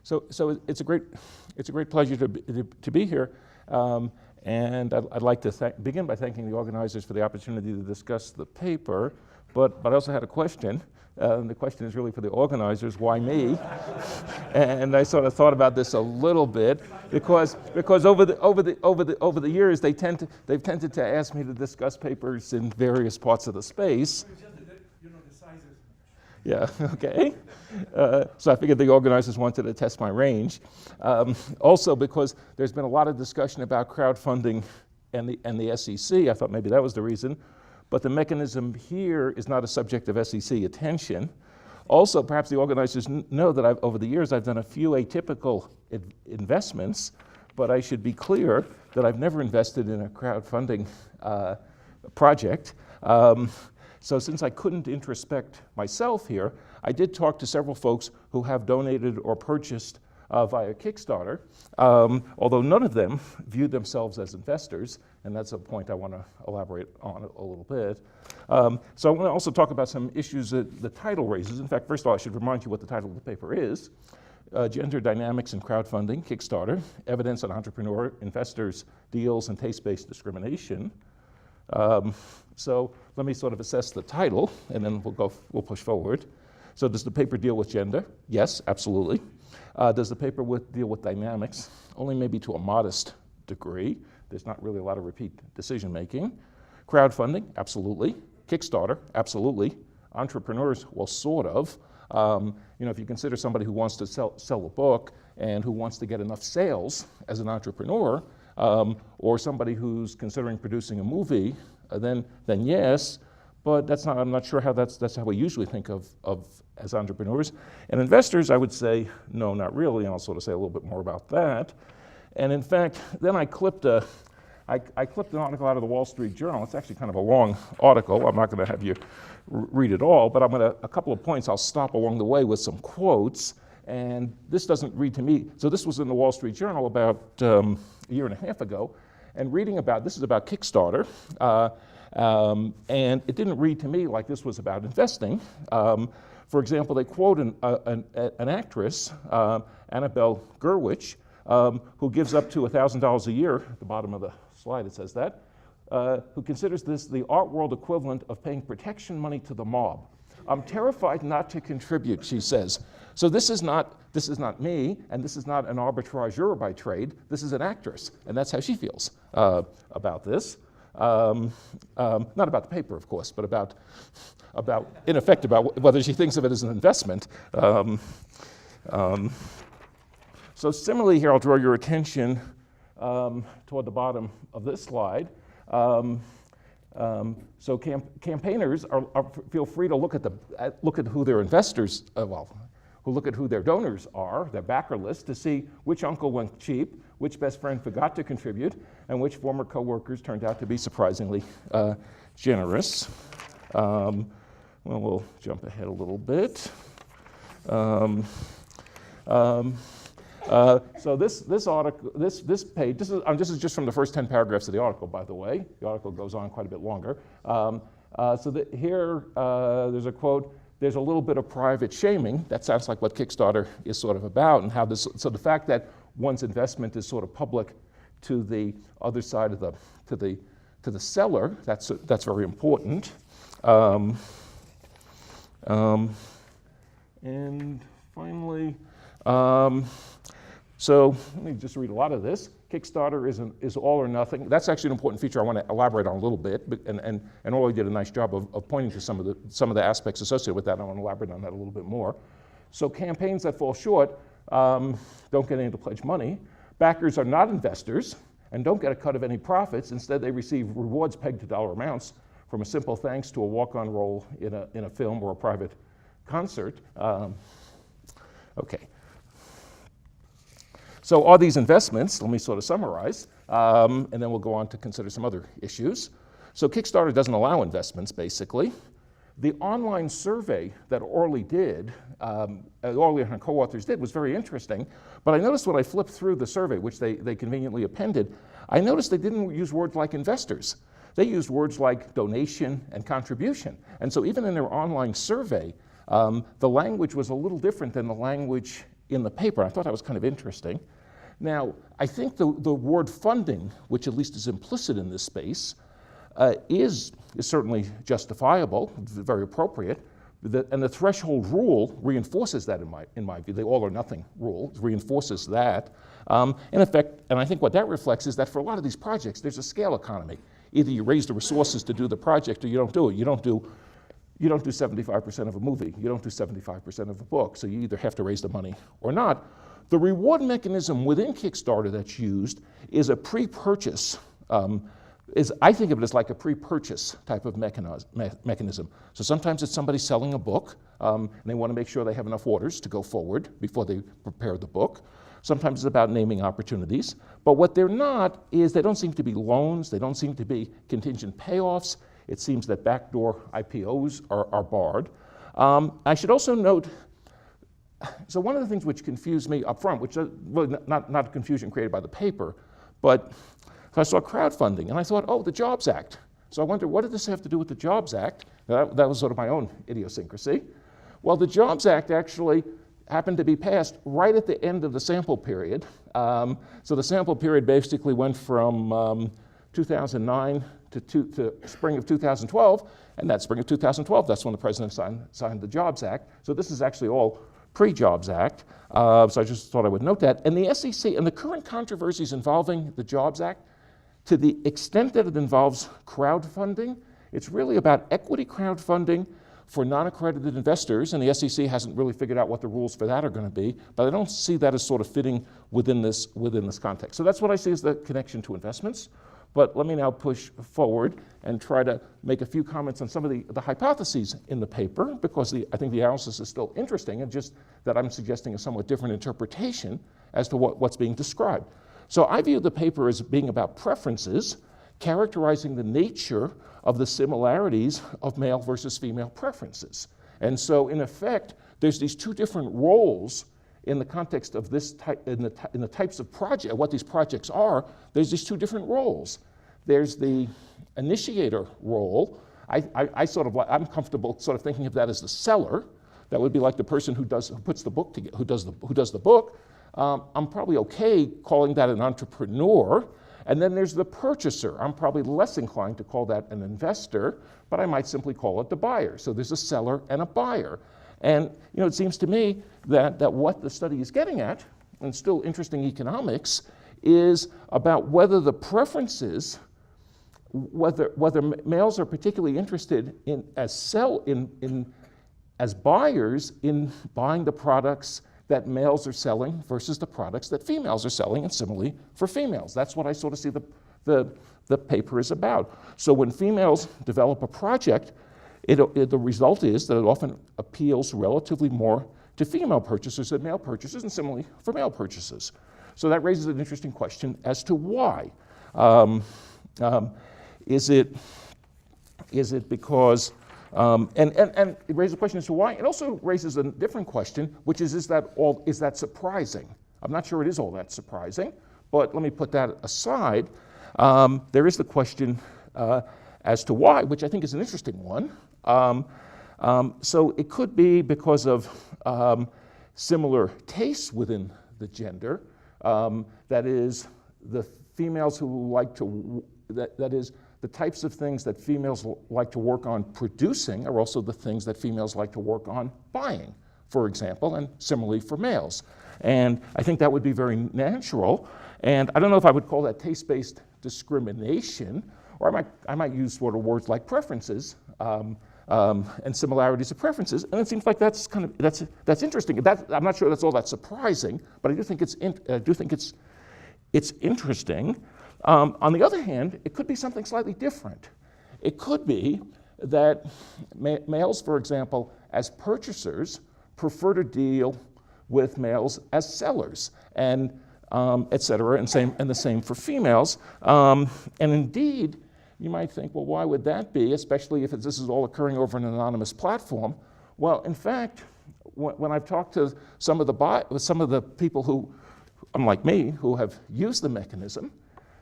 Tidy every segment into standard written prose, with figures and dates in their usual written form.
So it's a great pleasure to be here, and I'd like to begin by thanking the organizers for the opportunity to discuss the paper. But I also had a question. The question is really for the organizers, why me? And I sort of thought about this a little bit because over the years they've tended to ask me to discuss papers in various parts of the space. The sizes. Yeah, okay. So I figured the organizers wanted to test my range. Also because there's been a lot of discussion about crowdfunding and the SEC. I thought maybe that was the reason. But the mechanism here is not a subject of SEC attention. Also, perhaps the organizers know that over the years I've done a few atypical investments, but I should be clear that I've never invested in a crowdfunding project. So since I couldn't introspect myself here, I did talk to several folks who have donated or purchased via Kickstarter, although none of them viewed themselves as investors, and that's a point I want to elaborate on a little bit. So I want to also talk about some issues that the title raises. In fact, first of all, I should remind you what the title of the paper is. Gender Dynamics in Crowdfunding, Kickstarter, Evidence on Entrepreneur, Investors, Deals, and Taste-Based Discrimination. So let me sort of assess the title, and then we'll push forward. So does the paper deal with gender? Yes, absolutely. Does the paper deal with dynamics? Only maybe to a modest degree. There's not really a lot of repeat decision making. Crowdfunding? Absolutely. Kickstarter? Absolutely. Entrepreneurs? Well, sort of. If you consider somebody who wants to sell a book and who wants to get enough sales as an entrepreneur, or somebody who's considering producing a movie, then yes. But I'm not sure how that's how we usually think of as entrepreneurs. And investors, I would say, no, not really, and I'll sort of say a little bit more about that. And in fact, then I clipped an article out of the Wall Street Journal. It's actually kind of a long article. I'm not going to have you read it all, but a couple of points I'll stop along the way with some quotes. And this doesn't read to me. So this was in the Wall Street Journal about a year and a half ago, and this is about Kickstarter. And it didn't read to me like this was about investing. For example, they quote an actress, Annabelle Gurwitch, who gives up to $1,000 a year, at the bottom of the slide it says that, who considers this the art world equivalent of paying protection money to the mob. I'm terrified not to contribute, she says. So this is not me, and this is not an arbitrageur by trade. This is an actress, and that's how she feels about this. Not about the paper, of course, but about in effect, about whether she thinks of it as an investment. So similarly here, I'll draw your attention toward the bottom of this slide. So campaigners feel free to look at who their investors, who look at who their donors are, their backer list, to see which uncle went cheap, which best friend forgot to contribute, and which former coworkers turned out to be surprisingly generous. We'll jump ahead a little bit. So this article, this page, this is just from the first 10 paragraphs of the article, by the way. The article goes on quite a bit longer. Here, there's a quote. There's a little bit of private shaming. That sounds like what Kickstarter is sort of about, and how this. So the fact that one's investment is sort of public to the other side of to the seller. That's very important. And finally, so let me just read a lot of this. Kickstarter is all or nothing. That's actually an important feature I want to elaborate on a little bit, and Ollie did a nice job of pointing to some of the aspects associated with that. I want to elaborate on that a little bit more. So campaigns that fall short don't get any to pledge money. Backers are not investors and don't get a cut of any profits. Instead, they receive rewards pegged to dollar amounts, from a simple thanks to a walk-on role in a film or a private concert. Okay. So are these investments? Let me sort of summarize, and then we'll go on to consider some other issues. So Kickstarter doesn't allow investments, basically. The online survey that Orly did, Orly and her co-authors did, was very interesting, but I noticed when I flipped through the survey, which they conveniently appended, I noticed they didn't use words like investors. They used words like donation and contribution. And so even in their online survey, the language was a little different than the language in the paper. I thought that was kind of interesting. Now, I think the word funding, which at least is implicit in this space, is certainly justifiable, very appropriate, and the threshold rule reinforces that in my view. The all or nothing rule reinforces that. In effect, and I think what that reflects is that for a lot of these projects, there's a scale economy. Either you raise the resources to do the project or you don't do it. You don't do 75% of a movie. You don't do 75% of a book. So you either have to raise the money or not. The reward mechanism within Kickstarter that's used is a pre-purchase. I think of it as like a pre-purchase type of mechanism. So sometimes it's somebody selling a book, and they want to make sure they have enough orders to go forward before they prepare the book. Sometimes it's about naming opportunities. But what they're not is they don't seem to be loans. They don't seem to be contingent payoffs. It seems that backdoor IPOs are barred. I should also note, so one of the things which confused me up front, which is really not a confusion created by the paper, but I saw crowdfunding and I thought, oh, the Jobs Act. So I wondered, what did this have to do with the Jobs Act? That was sort of my own idiosyncrasy. Well, the Jobs Act actually happened to be passed right at the end of the sample period. So the sample period basically went from 2009 to spring of 2012, and that spring of 2012, that's when the president signed the Jobs Act. So this is actually all pre-Jobs Act. So I just thought I would note that. And the SEC and the current controversies involving the Jobs Act, to the extent that it involves crowdfunding, it's really about equity crowdfunding for non-accredited investors, and the SEC hasn't really figured out what the rules for that are going to be, but I don't see that as sort of fitting within this context. So that's what I see as the connection to investments. But let me now push forward and try to make a few comments on some of the hypotheses in the paper, because I think the analysis is still interesting, and just that I'm suggesting a somewhat different interpretation as to what's being described. So I view the paper as being about preferences, characterizing the nature of the similarities of male versus female preferences. And so in effect, there's these two different roles in the context of this type, in the types of project, what these projects are. There's these two different roles. There's the initiator role. I'm comfortable sort of thinking of that as the seller. That would be like the person who puts the book together, who does the book. I'm probably okay calling that an entrepreneur. And then there's the purchaser. I'm probably less inclined to call that an investor, but I might simply call it the buyer. So there's a seller and a buyer. And it seems to me that what the study is getting at, and still interesting economics, is about whether the preferences, whether males are particularly interested in as buyers in buying the products that males are selling versus the products that females are selling, and similarly for females. That's what I sort of see the paper is about. So when females develop a project, the result is that it often appeals relatively more to female purchasers than male purchasers, and similarly for male purchasers. So that raises an interesting question as to why. Is it because and it raises a question as to why. It also raises a different question, which is that surprising? I'm not sure it is all that surprising, but let me put that aside. There is the question as to why, which I think is an interesting one. So it could be because of similar tastes within the gender. That is, the females who like to, that is, the types of things that females like to work on producing are also the things that females like to work on buying, for example, and similarly for males. And I think that would be very natural. And I don't know if I would call that taste-based discrimination, or I might use sort of words like preferences and similarities of preferences. And it seems like that's interesting. I'm not sure that's all that surprising, but I do think it's interesting. On the other hand, it could be something slightly different. It could be that males, for example, as purchasers, prefer to deal with males as sellers, and et cetera, and the same for females. And indeed, you might think, well, why would that be, especially if this is all occurring over an anonymous platform? Well, in fact, when I've talked to some of the people who, unlike me, who have used the mechanism,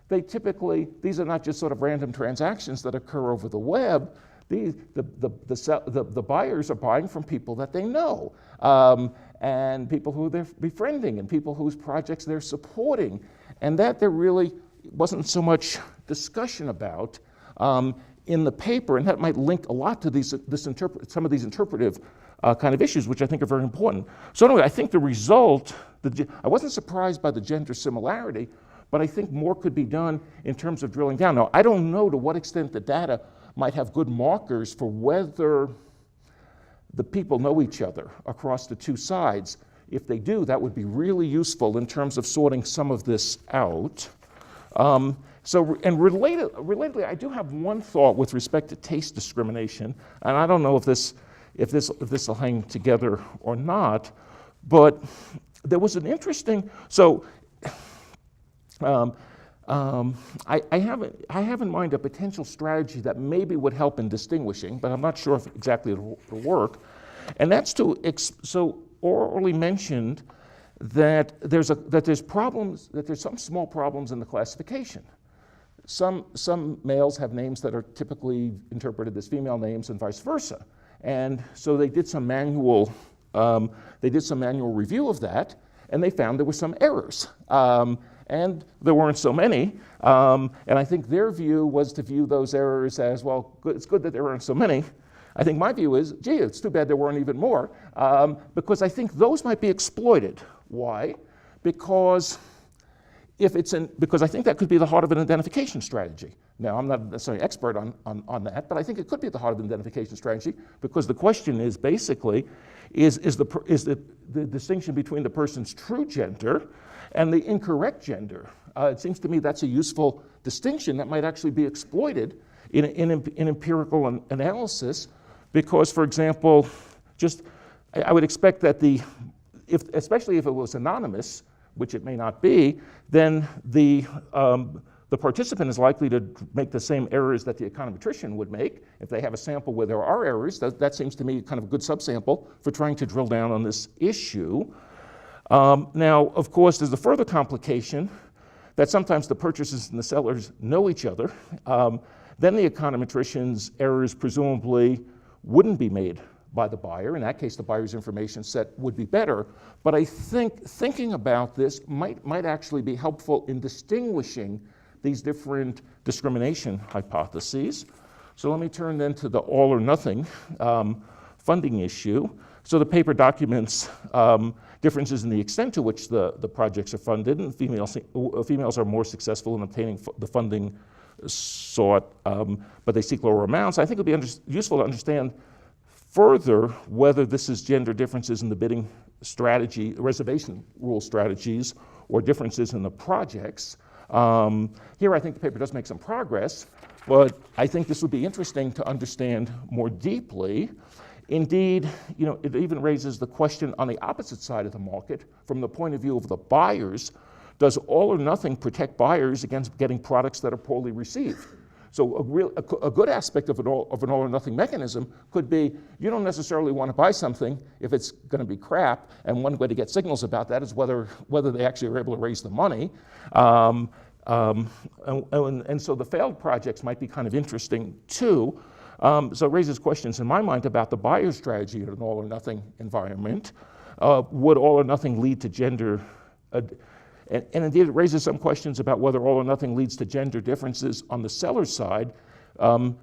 these are not just sort of random transactions that occur over the web. The buyers are buying from people that they know. and people who they're befriending, and people whose projects they're supporting, and that there really wasn't so much discussion about in the paper, and that might link a lot to some of these interpretive kind of issues, which I think are very important. So anyway, I think the result, I wasn't surprised by the gender similarity, but I think more could be done in terms of drilling down. Now, I don't know to what extent the data might have good markers for whether the people know each other across the two sides. If they do, that would be really useful in terms of sorting some of this out. Relatedly, I do have one thought with respect to taste discrimination, and I don't know if this will hang together or not, but there was an interesting, I have in mind a potential strategy that maybe would help in distinguishing, but I'm not sure if exactly it'll work. And that's Orly mentioned that there's some small problems in the classification. Some males have names that are typically interpreted as female names and vice versa. And so they did some manual review of that, and they found there were some errors. And there weren't so many. And I think their view was to view those errors as, well, it's good that there weren't so many. I think my view is, gee, it's too bad there weren't even more, because I think those might be exploited. Why? Because I think that could be the heart of an identification strategy. Now, I'm not necessarily an expert on that, but I think it could be at the heart of an identification strategy, because the question is basically, is the distinction between the person's true gender and the incorrect gender. It seems to me that's a useful distinction that might actually be exploited in empirical analysis, because, for example, I would expect that especially if it was anonymous, which it may not be, then the participant is likely to make the same errors that the econometrician would make. If they have a sample where there are errors, that seems to me kind of a good subsample for trying to drill down on this issue. Now, of course, there's a further complication that sometimes the purchasers and the sellers know each other. Then the econometrician's errors presumably wouldn't be made by the buyer. In that case, the buyer's information set would be better. But I think thinking about this might actually be helpful in distinguishing these different discrimination hypotheses. So let me turn then to the all or nothing funding issue. So the paper documents differences in the extent to which the projects are funded, and females are more successful in obtaining the funding sought, but they seek lower amounts. I think it would be useful to understand further whether this is gender differences in the bidding strategy, reservation rule strategies, or differences in the projects. Here I think the paper does make some progress, but I think this would be interesting to understand more deeply. Indeed, it even raises the question on the opposite side of the market, from the point of view of the buyers. Does all or nothing protect buyers against getting products that are poorly received? So a good aspect of an all or nothing mechanism could be, you don't necessarily want to buy something if it's going to be crap, and one way to get signals about that is whether they actually are able to raise the money. And so the failed projects might be kind of interesting too. So it raises questions in my mind about the buyer's strategy in an all or nothing environment. Would all or nothing lead to gender? And indeed, it raises some questions about whether all or nothing leads to gender differences on the seller's side,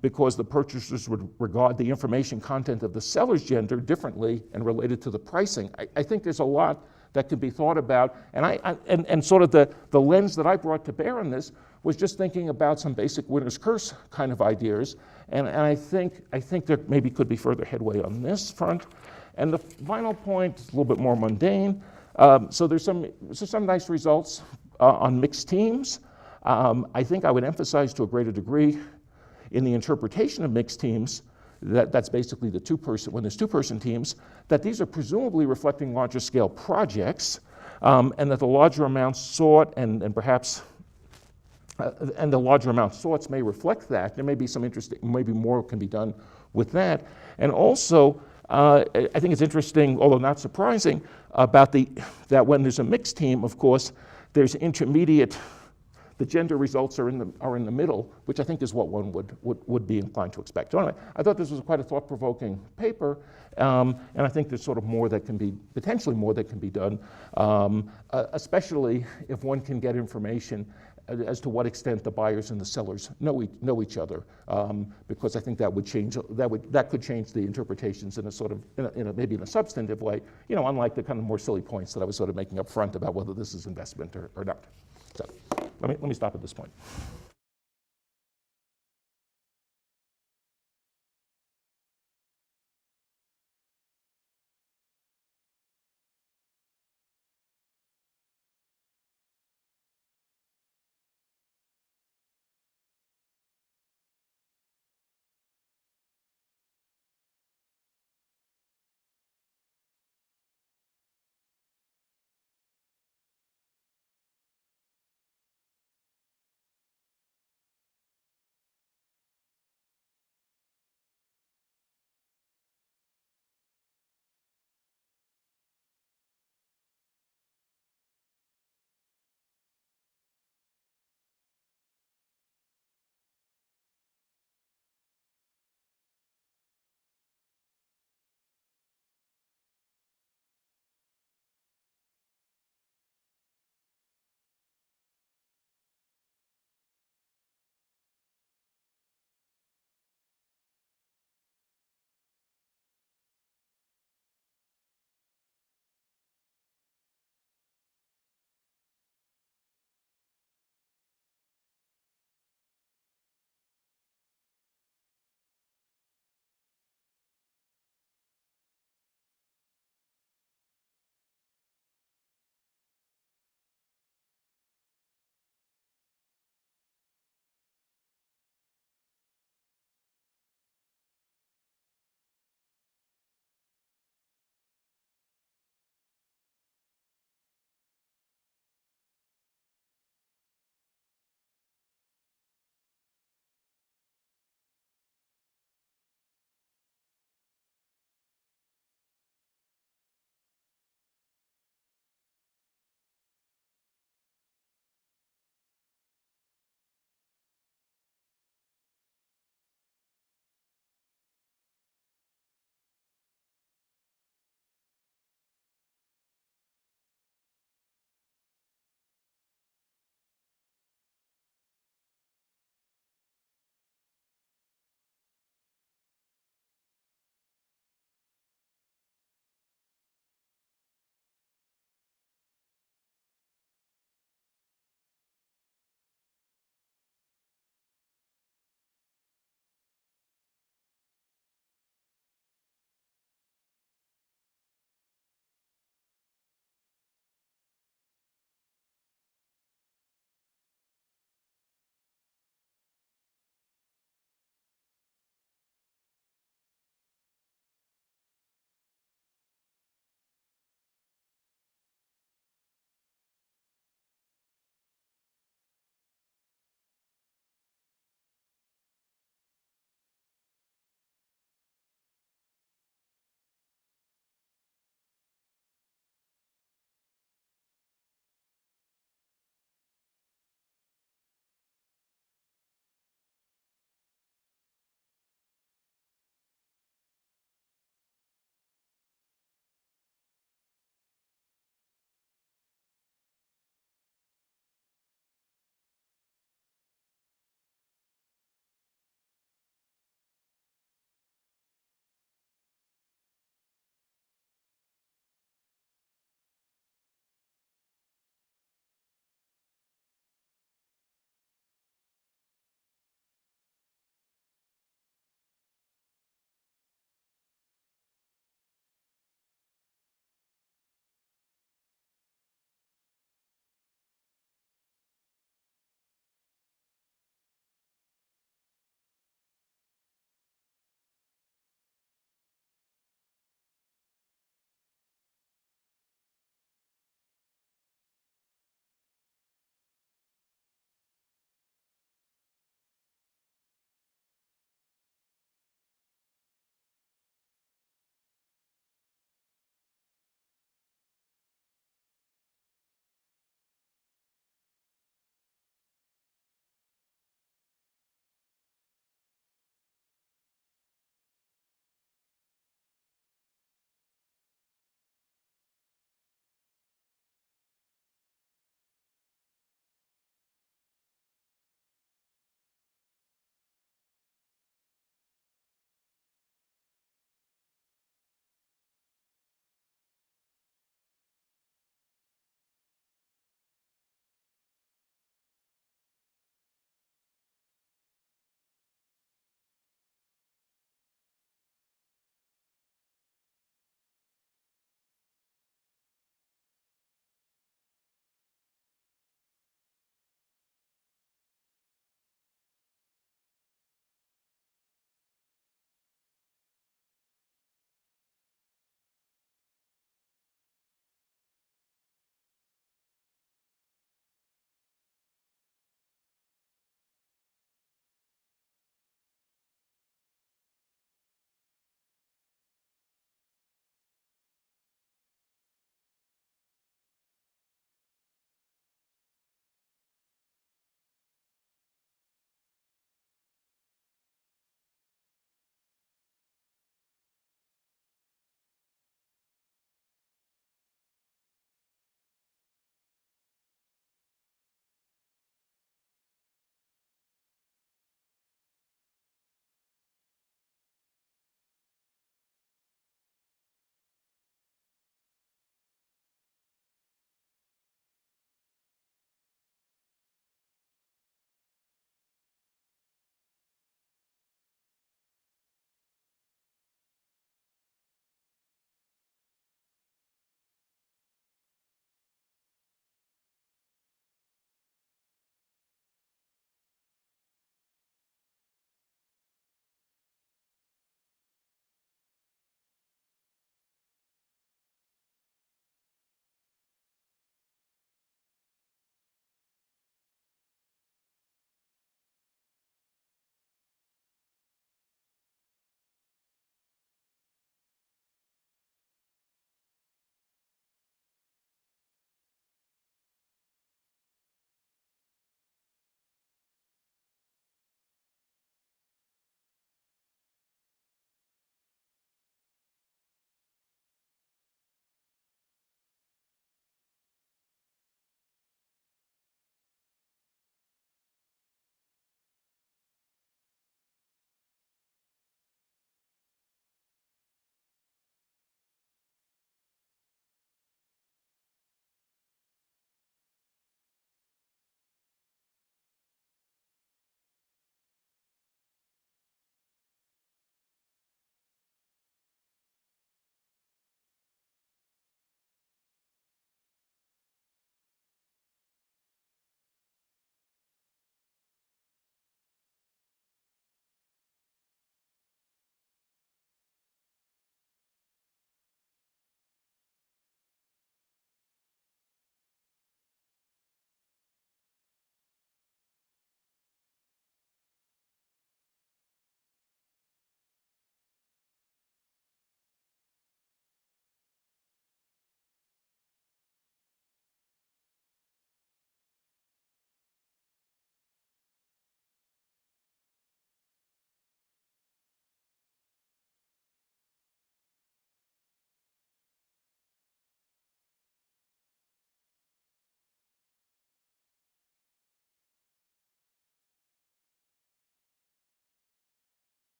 because the purchasers would regard the information content of the seller's gender differently and related to the pricing. I think there's a lot that could be thought about, and sort of the lens that I brought to bear on this was just thinking about some basic winner's curse kind of ideas, and I think there maybe could be further headway on this front. And the final point is a little bit more mundane. So there's some nice results on mixed teams. I think I would emphasize to a greater degree in the interpretation of mixed teams, that's basically when there's two-person teams, that these are presumably reflecting larger scale projects, and that the larger amounts sought and perhaps the larger amount sought may reflect that. There may be some interesting, maybe more can be done with that. And also, I think it's interesting, although not surprising, about that when there's a mixed team, of course, there's the gender results are in the middle, which I think is what one would be inclined to expect. So anyway, I thought this was quite a thought-provoking paper, and I think there's sort of more that can be, potentially more that can be done, especially if one can get information as to what extent the buyers and the sellers know each other, because I think that would change, that could change the interpretations in a sort of, maybe in a substantive way, unlike the kind of more silly points that I was sort of making up front about whether this is investment or not. So let me stop at this point.